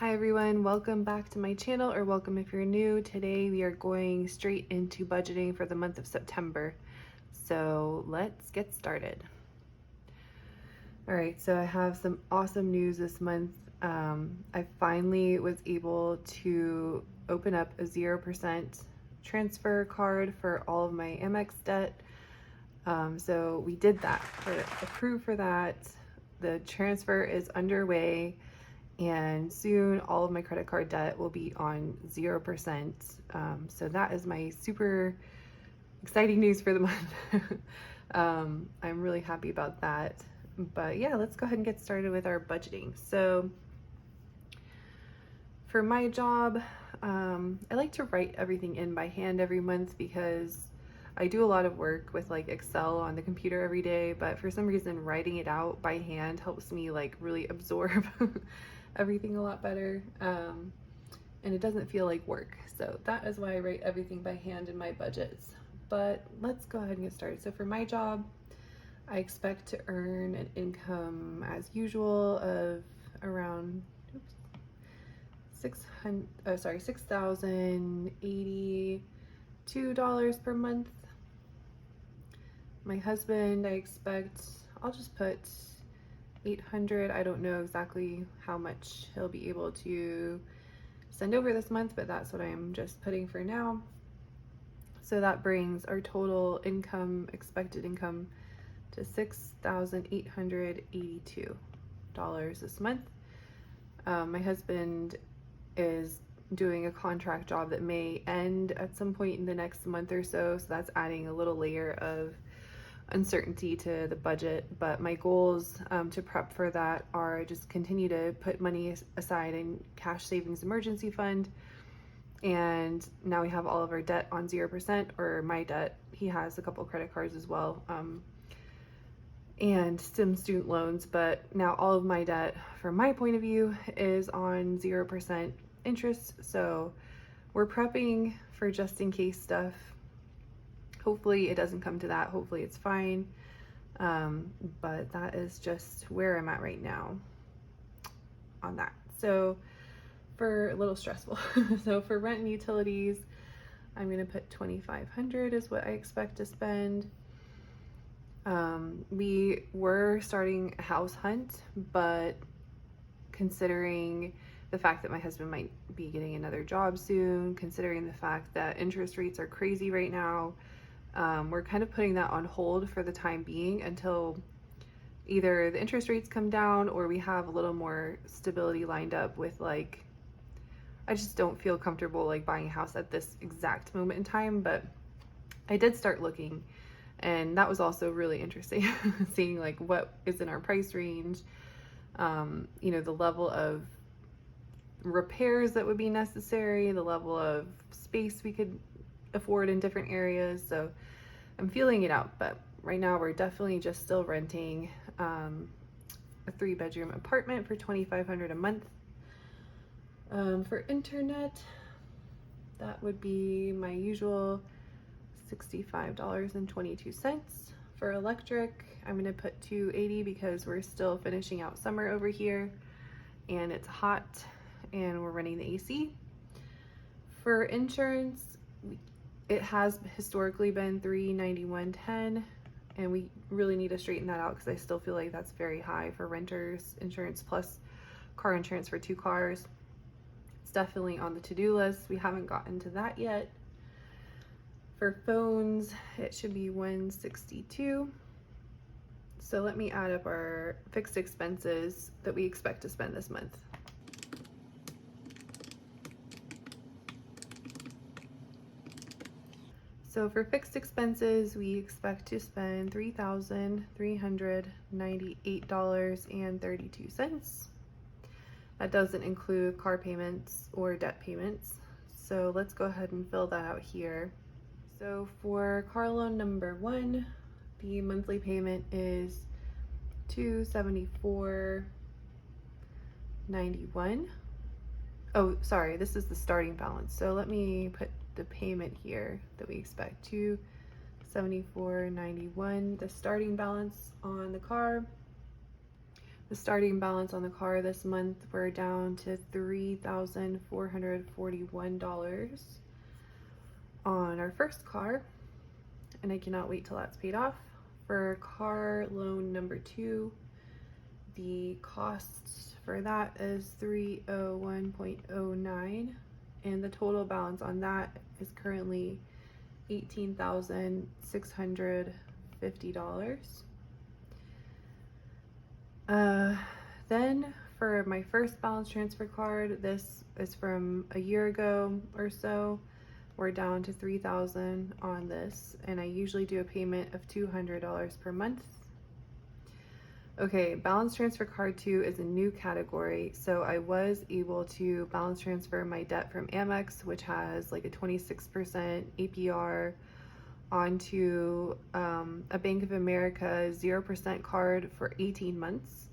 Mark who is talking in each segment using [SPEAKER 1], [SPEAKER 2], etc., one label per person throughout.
[SPEAKER 1] Hi everyone, welcome back to my channel, or welcome if you're new. Today we are going straight into budgeting for the month of September. So let's get started. All right, so I have some awesome news this month. I finally was able to open up a 0% transfer card for all of my Amex debt. So we did that, approved for that. The transfer is underway. And soon all of my credit card debt will be on 0%. So that is my super exciting news for the month. I'm really happy about that. But yeah, let's go ahead and get started with our budgeting. So for my job, I like to write everything in by hand every month because I do a lot of work with like Excel on the computer every day, but for some reason writing it out by hand helps me like really absorb everything a lot better, and it doesn't feel like work. So that is why I write everything by hand in my budgets. But let's go ahead and get started. So for my job, I expect to earn an income as usual of around $6,082 per month. My husband, I expect, I'll just put 800. I don't know exactly how much he'll be able to send over this month, but that's what I'm just putting for now. So that brings our total income, expected income, to $6,882 this month. My husband is doing a contract job that may end at some point in the next month or so, so that's adding a little layer of uncertainty to the budget. But my goals to prep for that are just continue to put money aside in cash savings emergency fund. And now we have all of our debt on 0%, or my debt. He has a couple credit cards as well, and some student loans, but now all of my debt from my point of view is on 0% interest. So we're prepping for just in case stuff. Hopefully it doesn't come to that. Hopefully it's fine. But that is just where I'm at right now on that. So for a little stressful. So for rent and utilities, I'm going to put $2,500 is what I expect to spend. We were starting a house hunt, but considering the fact that my husband might be getting another job soon, considering the fact that interest rates are crazy right now, we're kind of putting that on hold for the time being until either the interest rates come down or we have a little more stability lined up with, like, I just don't feel comfortable like buying a house at this exact moment in time. But I did start looking, and that was also really interesting seeing like what is in our price range, the level of repairs that would be necessary, the level of space we could afford in different areas. So I'm feeling it out, but right now we're definitely just still renting a 3-bedroom apartment for $2,500 a month. For internet, that would be my usual $65.22. For electric, I'm gonna put $280 because we're still finishing out summer over here and it's hot and we're running the AC. For insurance, it has historically been $391.10, and we really need to straighten that out because I still feel like that's very high for renters insurance plus car insurance for 2 cars. It's definitely on the to-do list. We haven't gotten to that yet. For phones, it should be $162. So let me add up our fixed expenses that we expect to spend this month. So for fixed expenses, we expect to spend $3,398.32. That doesn't include car payments or debt payments. So let's go ahead and fill that out here. So for car loan number 1, the monthly payment is $274.91. Oh, sorry, this is the starting balance. So let me put the payment here that we expect, $274.91, the starting balance on the car. The starting balance on the car this month, we're down to $3,441 on our first car, and I cannot wait till that's paid off. For car loan number 2, the cost for that is $301.09, and the total balance on that is currently $18,650. Then for my first balance transfer card, this is from a year ago or so. We're down to $3,000 on this, and I usually do a payment of $200 per month. Okay, balance transfer card 2 is a new category, so I was able to balance transfer my debt from Amex, which has like a 26% APR, onto a Bank of America 0% card for 18 months.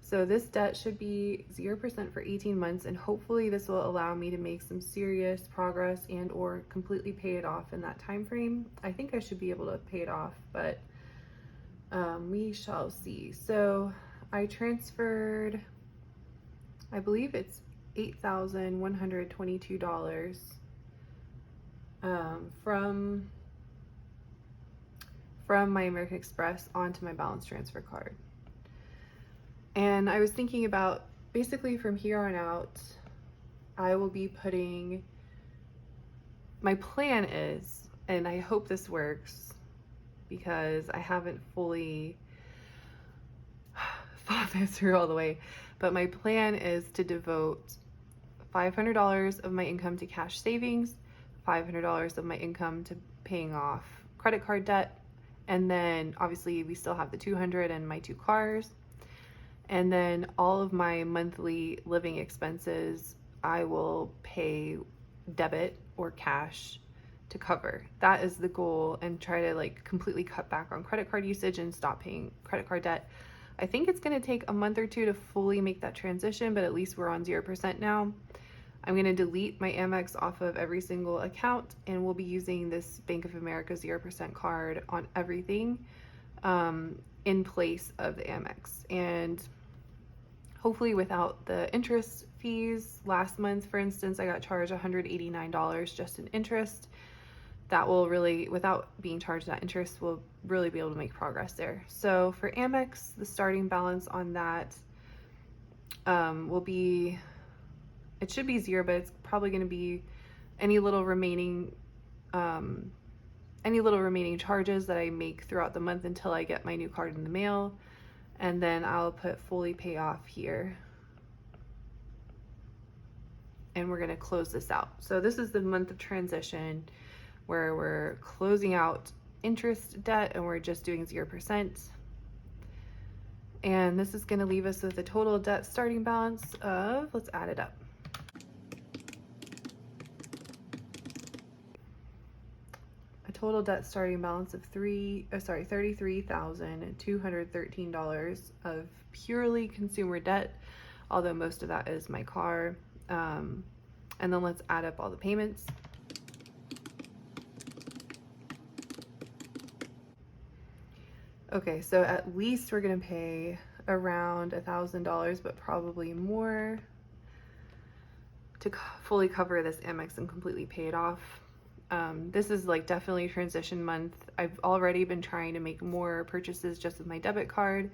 [SPEAKER 1] So this debt should be 0% for 18 months, and hopefully this will allow me to make some serious progress and or completely pay it off in that time frame. I think I should be able to pay it off, but we shall see. So I transferred, I believe it's $8,122 from my American Express onto my balance transfer card. And I was thinking about basically from here on out, I will be putting, my plan is, and I hope this works because I haven't fully thought this through all the way, but my plan is to devote $500 of my income to cash savings, $500 of my income to paying off credit card debt, and then obviously we still have the $200 and my 2 cars. And then all of my monthly living expenses, I will pay debit or cash to cover. That is the goal, and try to like completely cut back on credit card usage and stop paying credit card debt. I think it's going to take a month or 2 to fully make that transition, but at least we're on 0% now. I'm going to delete my Amex off of every single account, and we'll be using this Bank of America 0% card on everything in place of the Amex. And hopefully without the interest fees. Last month, for instance, I got charged $189 just in interest. That will really, without being charged that interest, we'll really be able to make progress there. So for Amex, the starting balance on that will be, it should be 0, but it's probably going to be any little remaining charges that I make throughout the month until I get my new card in the mail. And then I'll put fully pay off here. And we're going to close this out. So this is the month of transition where we're closing out interest debt and we're just doing 0%. And this is going to leave us with a total debt starting balance of, let's add it up. A total debt starting balance of $33,213 of purely consumer debt, although most of that is my car. And then let's add up all the payments. Okay, so at least we're gonna pay around $1,000, but probably more to fully cover this Amex and completely pay it off. This is like definitely a transition month. I've already been trying to make more purchases just with my debit card,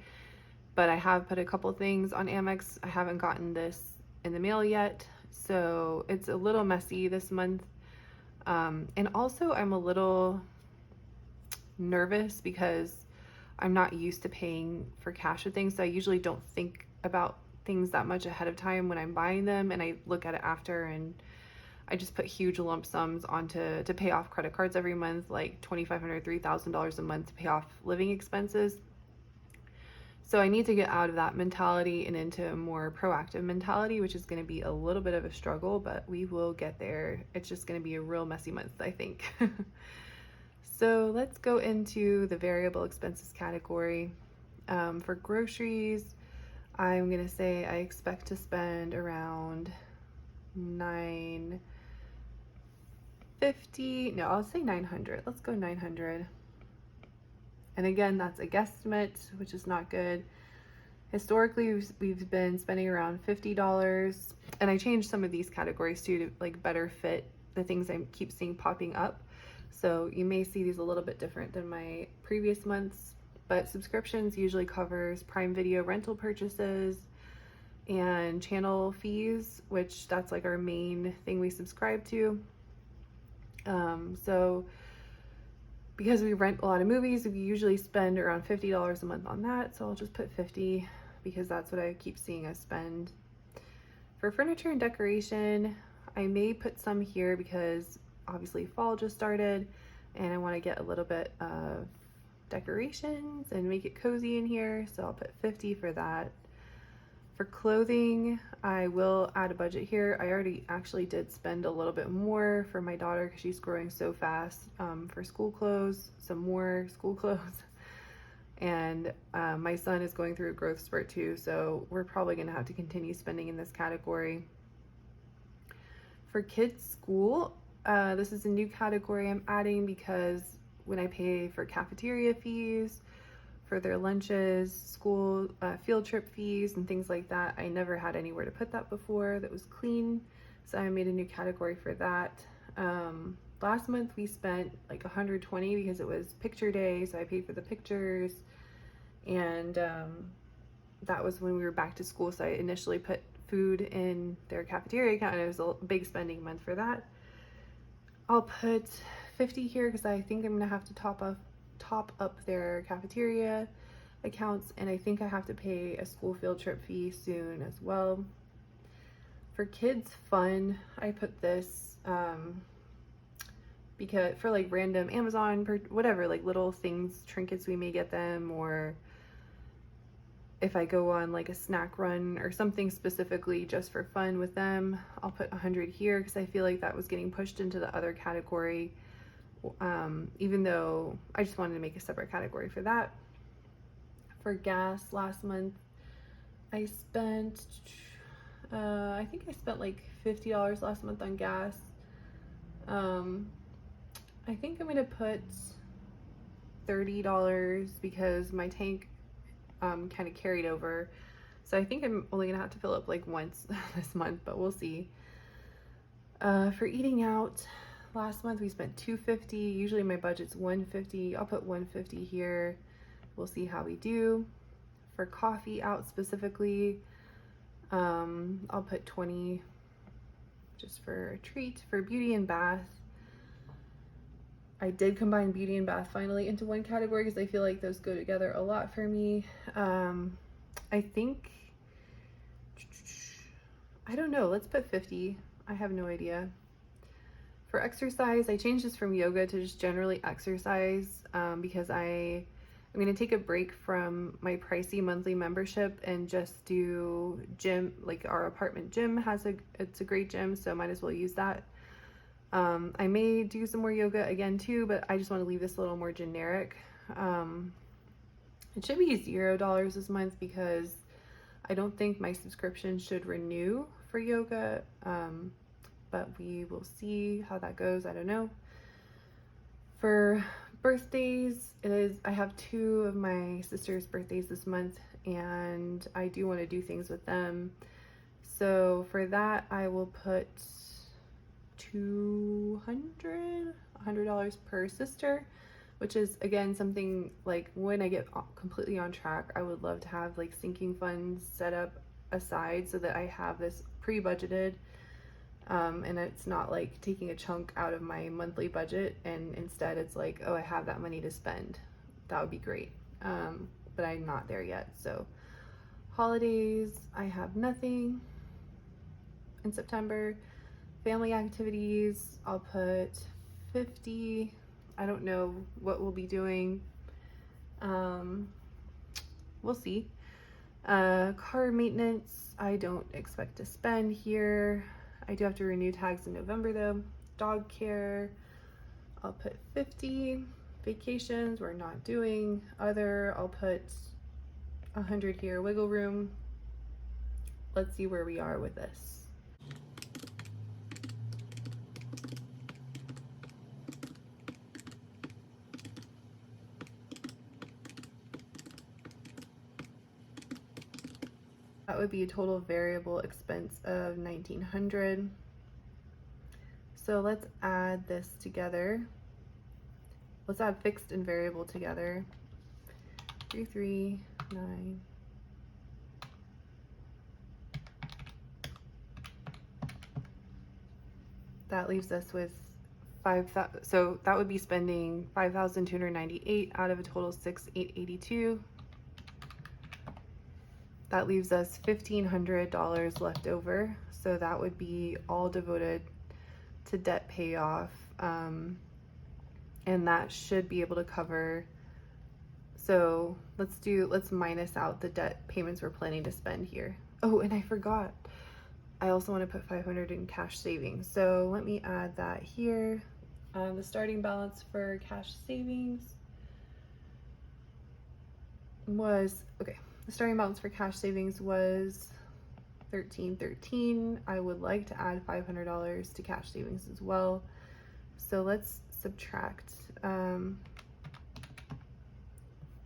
[SPEAKER 1] but I have put a couple things on Amex. I haven't gotten this in the mail yet, so it's a little messy this month. And also I'm a little nervous because I'm not used to paying for cash with things, so I usually don't think about things that much ahead of time when I'm buying them, and I look at it after, and I just put huge lump sums to pay off credit cards every month, like $2,500, $3,000 a month to pay off living expenses. So I need to get out of that mentality and into a more proactive mentality, which is going to be a little bit of a struggle, but we will get there. It's just going to be a real messy month, I think. So let's go into the variable expenses category. For groceries, I'm going to say I expect to spend around $950. No, I'll say $900. Let's go $900. And again, that's a guesstimate, which is not good. Historically, we've been spending around $50, and I changed some of these categories too to like better fit the things I keep seeing popping up. So you may see these a little bit different than my previous months, but subscriptions usually covers Prime Video rental purchases and channel fees, which that's like our main thing we subscribe to. So because we rent a lot of movies, we usually spend around $50 a month on that. So I'll just put 50 because that's what I keep seeing us spend. For furniture and decoration, I may put some here because obviously fall just started and I want to get a little bit of decorations and make it cozy in here. So I'll put 50 for that. For clothing, I will add a budget here. I already actually did spend a little bit more for my daughter because she's growing so fast, for school clothes, some more school clothes. And my son is going through a growth spurt too, so we're probably going to have to continue spending in this category. For kids' school, this is a new category I'm adding because when I pay for cafeteria fees, for their lunches, school field trip fees, and things like that, I never had anywhere to put that before that was clean, so I made a new category for that. Last month we spent like $120 because it was picture day, so I paid for the pictures, and that was when we were back to school, so I initially put food in their cafeteria account, and it was a big spending month for that. I'll put 50 here because I think I'm gonna have to top up their cafeteria accounts, and I think I have to pay a school field trip fee soon as well. For kids fun, I put this because for like random Amazon, whatever, like little things, trinkets we may get them, or if I go on like a snack run or something specifically just for fun with them, I'll put 100 here because I feel like that was getting pushed into the other category, even though I just wanted to make a separate category for that. For gas, last month I spent I think I spent like $50 last month on gas. I think I'm gonna put $30 because my tank kind of carried over, so I think I'm only gonna have to fill up like once this month, but we'll see. For eating out, last month we spent $250. Usually my budget's $150. I'll put $150 here. We'll see how we do. For coffee out specifically, I'll put $20 just for a treat. For beauty and bath, I did combine beauty and bath finally into one category because I feel like those go together a lot for me. I think, I don't know, let's put 50. I have no idea. For exercise, I changed this from yoga to just generally exercise because I'm going to take a break from my pricey monthly membership and just do gym. Like our apartment gym it's a great gym, so might as well use that. I may do some more yoga again too, but I just want to leave this a little more generic. It should be $0 this month because I don't think my subscription should renew for yoga, but we will see how that goes. I don't know. For birthdays, I have 2 of my sister's birthdays this month, and I do want to do things with them. So for that, I will put $100 per sister, which is again something like when I get completely on track, I would love to have like sinking funds set up aside so that I have this pre-budgeted, and it's not like taking a chunk out of my monthly budget, and instead it's like, oh, I have that money to spend. That would be great, but I'm not there yet. So holidays, I have nothing in September. Family activities, I'll put 50. I don't know what we'll be doing. We'll see. Car maintenance, I don't expect to spend here. I do have to renew tags in November though. Dog care, I'll put 50. Vacations, we're not doing. Other, I'll put 100 here. Wiggle room, let's see where we are with this. That would be a total variable expense of $1,900. So let's add this together. Let's add fixed and variable together. 339. That leaves us with 5,000. So that would be spending 5,298 out of a total 6,882. That leaves us $1,500 left over. So that would be all devoted to debt payoff. And that should be able to cover. So let's minus out the debt payments we're planning to spend here. Oh, and I forgot. I also want to put 500 in cash savings. So let me add that here. The starting balance for cash savings was, okay, the starting balance for cash savings was $1,313. I would like to add $500 to cash savings as well. So let's subtract. That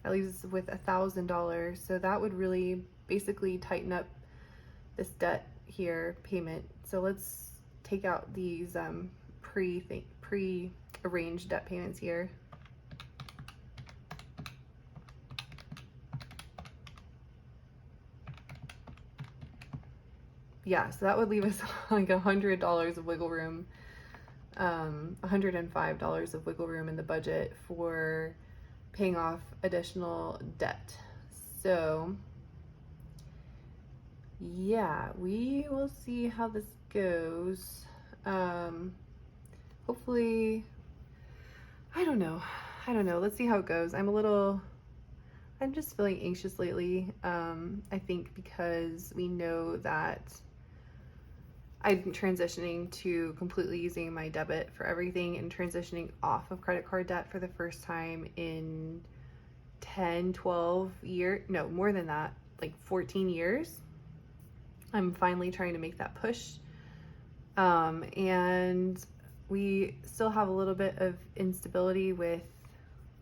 [SPEAKER 1] leaves us with $1,000. So that would really basically tighten up this debt here payment. So let's take out these pre-arranged debt payments here. Yeah, so that would leave us like $100 of wiggle room, $105 of wiggle room in the budget for paying off additional debt. So yeah, we will see how this goes. Hopefully, I don't know. Let's see how it goes. I'm just feeling anxious lately. I think because we know that I'm transitioning to completely using my debit for everything and transitioning off of credit card debt for the first time in 10, 12 years. No, more than that, like 14 years. I'm finally trying to make that push. And we still have a little bit of instability with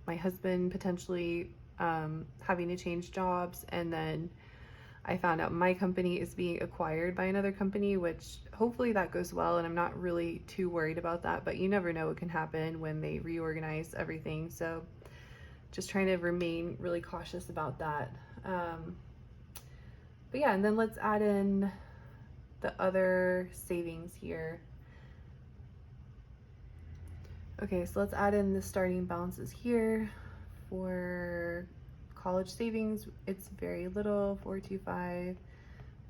[SPEAKER 1] my husband potentially having to change jobs. And then I found out my company is being acquired by another company, which hopefully that goes well. And I'm not really too worried about that, but you never know what can happen when they reorganize everything. So just trying to remain really cautious about that. But yeah, and then let's add in the other savings here. Okay, so let's add in the starting balances here. For college savings, it's very little, 425,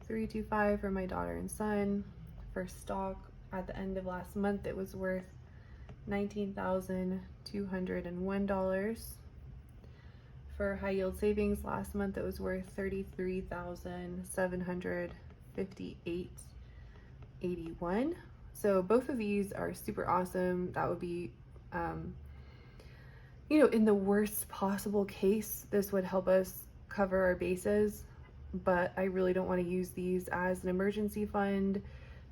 [SPEAKER 1] 325 for my daughter and son. For stock, at the end of last month, it was worth $19,201. For high yield savings, last month it was worth $33,758.81. So both of these are super awesome. That would be, in the worst possible case, this would help us cover our bases, but I really don't want to use these as an emergency fund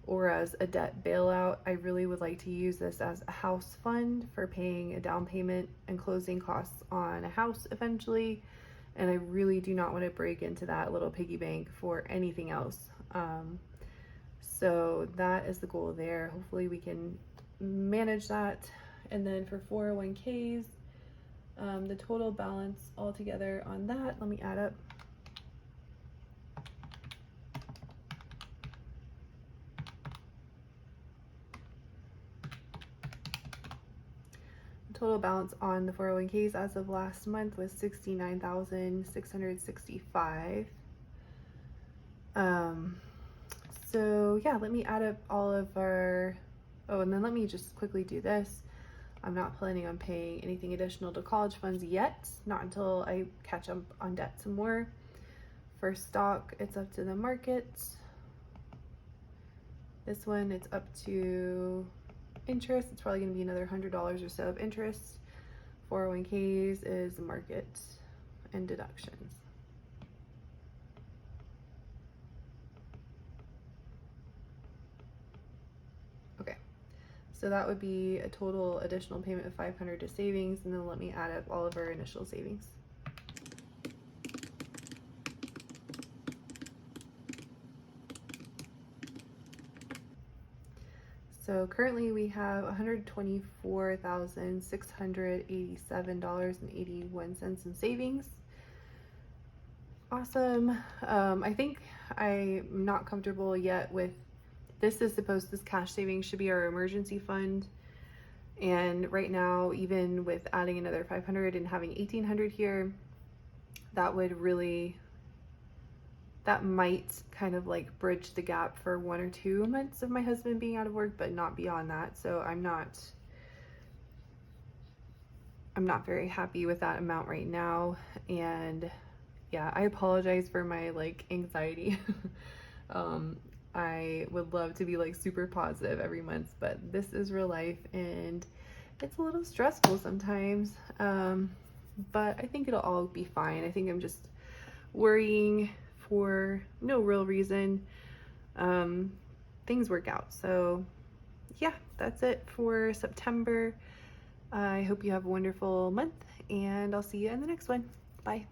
[SPEAKER 1] or as a debt bailout. I really would like to use this as a house fund for paying a down payment and closing costs on a house eventually. And I really do not want to break into that little piggy bank for anything else. So that is the goal there. Hopefully we can manage that. And then for 401ks, the total balance altogether on that, let me add up. Total balance on the 401ks as of last month was $69,665. So yeah, let me add up all of our, and then let me just quickly do this. I'm not planning on paying anything additional to college funds yet, not until I catch up on debt some more. For stock, it's up to the market. This one, it's up to interest. It's probably going to be another $100 or so of interest. 401ks is the market and deductions. Okay, so that would be a total additional payment of $500 to savings, and then let me add up all of our initial savings. So currently we have $124,687.81 in savings. Awesome. I think I'm not comfortable yet with this cash savings should be our emergency fund. And right now, even with adding another 500 and having 1,800 here, that might kind of like bridge the gap for 1 or 2 months of my husband being out of work, but not beyond that. So I'm not very happy with that amount right now. And yeah, I apologize for my like anxiety. I would love to be like super positive every month, but this is real life and it's a little stressful sometimes. But I think it'll all be fine. I think I'm just worrying for no real reason. Things work out. So yeah, that's it for September. I hope you have a wonderful month and I'll see you in the next one. Bye.